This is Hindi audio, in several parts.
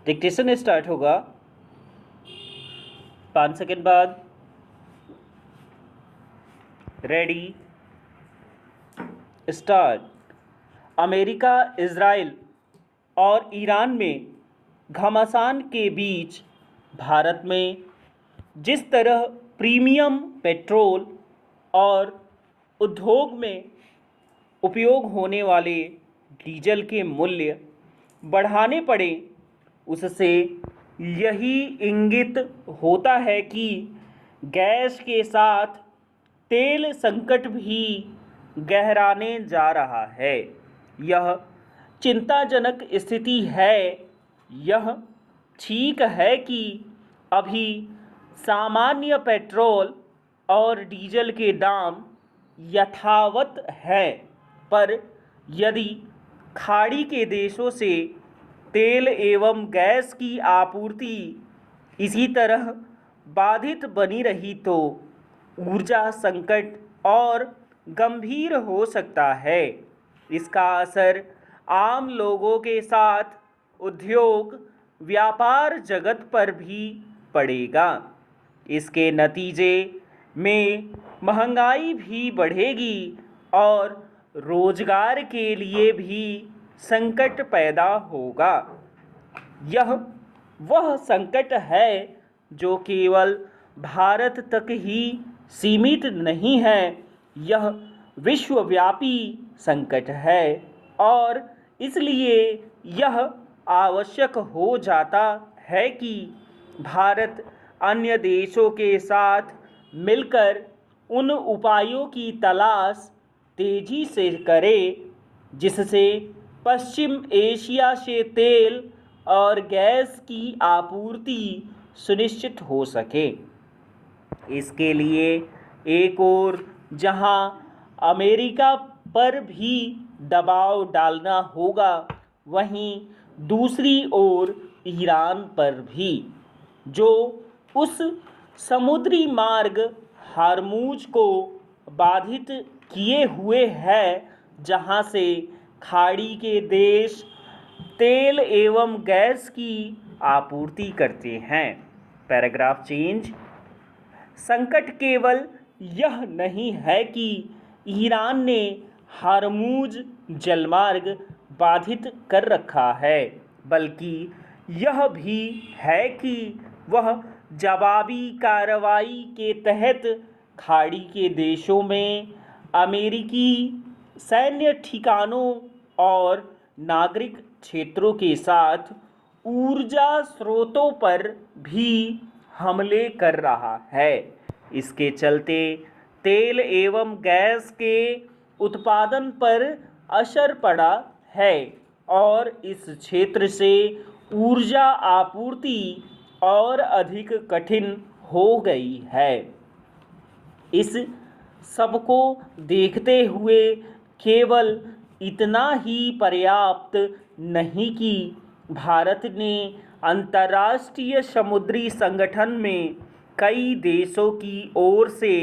डिक्टेशन स्टार्ट होगा 5 सेकंड बाद। Ready start. अमेरिका, इजराइल और ईरान में घमासान के बीच भारत में जिस तरह प्रीमियम पेट्रोल और उद्योग में उपयोग होने वाले डीजल के मूल्य बढ़ाने पड़े, उससे यही इंगित होता है कि गैस के साथ तेल संकट भी गहराने जा रहा है। यह चिंताजनक स्थिति है। यह ठीक है कि अभी सामान्य पेट्रोल और डीजल के दाम यथावत है, पर यदि खाड़ी के देशों से तेल एवं गैस की आपूर्ति इसी तरह बाधित बनी रही तो ऊर्जा संकट और गंभीर हो सकता है। इसका असर आम लोगों के साथ उद्योग व्यापार जगत पर भी पड़ेगा। इसके नतीजे में महंगाई भी बढ़ेगी और रोजगार के लिए भी संकट पैदा होगा। यह वह संकट है जो केवल भारत तक ही सीमित नहीं है, यह विश्वव्यापी संकट है और इसलिए यह आवश्यक हो जाता है कि भारत अन्य देशों के साथ मिलकर उन उपायों की तलाश तेजी से करे जिससे पश्चिम एशिया से तेल और गैस की आपूर्ति सुनिश्चित हो सके। इसके लिए एक ओर जहां अमेरिका पर भी दबाव डालना होगा, वहीं दूसरी ओर ईरान पर भी, जो उस समुद्री मार्ग हार्मूज को बाधित किए हुए है जहां से खाड़ी के देश तेल एवं गैस की आपूर्ति करते हैं। Paragraph change. संकट केवल यह नहीं है कि ईरान ने हार्मूज जलमार्ग बाधित कर रखा है, बल्कि यह भी है कि वह जवाबी कार्रवाई के तहत खाड़ी के देशों में अमेरिकी सैन्य ठिकानों और नागरिक क्षेत्रों के साथ ऊर्जा स्रोतों पर भी हमले कर रहा है। इसके चलते तेल एवं गैस के उत्पादन पर असर पड़ा है और इस क्षेत्र से ऊर्जा आपूर्ति और अधिक कठिन हो गई है। इस सबको देखते हुए केवल इतना ही पर्याप्त नहीं कि भारत ने अंतर्राष्ट्रीय समुद्री संगठन में कई देशों की ओर से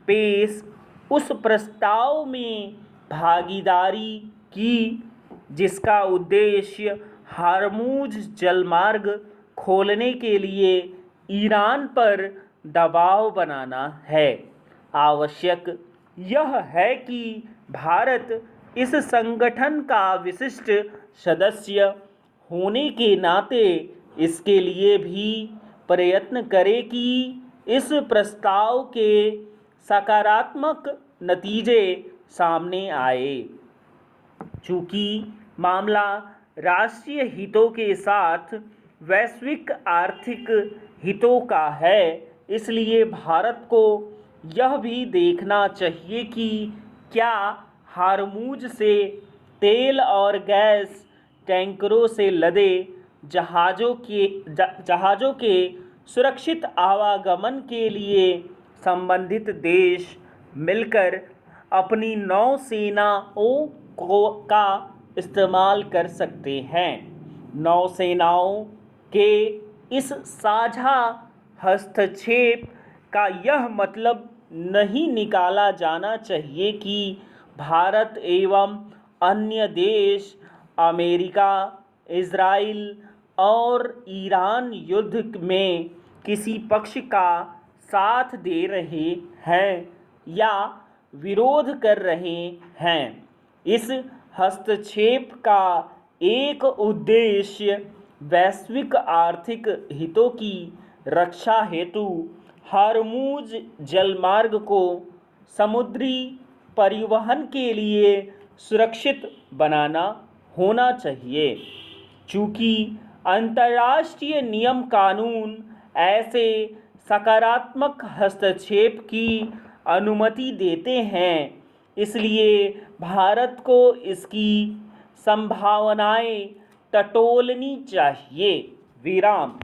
पेश उस प्रस्ताव में भागीदारी की जिसका उद्देश्य हार्मूज जलमार्ग खोलने के लिए ईरान पर दबाव बनाना है। आवश्यक यह है कि भारत इस संगठन का विशिष्ट सदस्य होने के नाते इसके लिए भी प्रयत्न करे कि इस प्रस्ताव के सकारात्मक नतीजे सामने आए। चूँकि मामला राष्ट्रीय हितों के साथ वैश्विक आर्थिक हितों का है, इसलिए भारत को यह भी देखना चाहिए कि क्या हार्मूज से तेल और गैस टैंकरों से लदे जहाज़ों के सुरक्षित आवागमन के लिए संबंधित देश मिलकर अपनी नौसेनाओं का इस्तेमाल कर सकते हैं। नौसेनाओं के इस साझा हस्तक्षेप का यह मतलब नहीं निकाला जाना चाहिए कि भारत एवं अन्य देश अमेरिका, इजराइल और ईरान युद्ध में किसी पक्ष का साथ दे रहे हैं या विरोध कर रहे हैं। इस हस्तक्षेप का एक उद्देश्य वैश्विक आर्थिक हितों की रक्षा हेतु हर्मुज जलमार्ग को समुद्री परिवहन के लिए सुरक्षित बनाना होना चाहिए। चूँकि अंतर्राष्ट्रीय नियम कानून ऐसे सकारात्मक हस्तक्षेप की अनुमति देते हैं, इसलिए भारत को इसकी संभावनाएं टटोलनी चाहिए। विराम।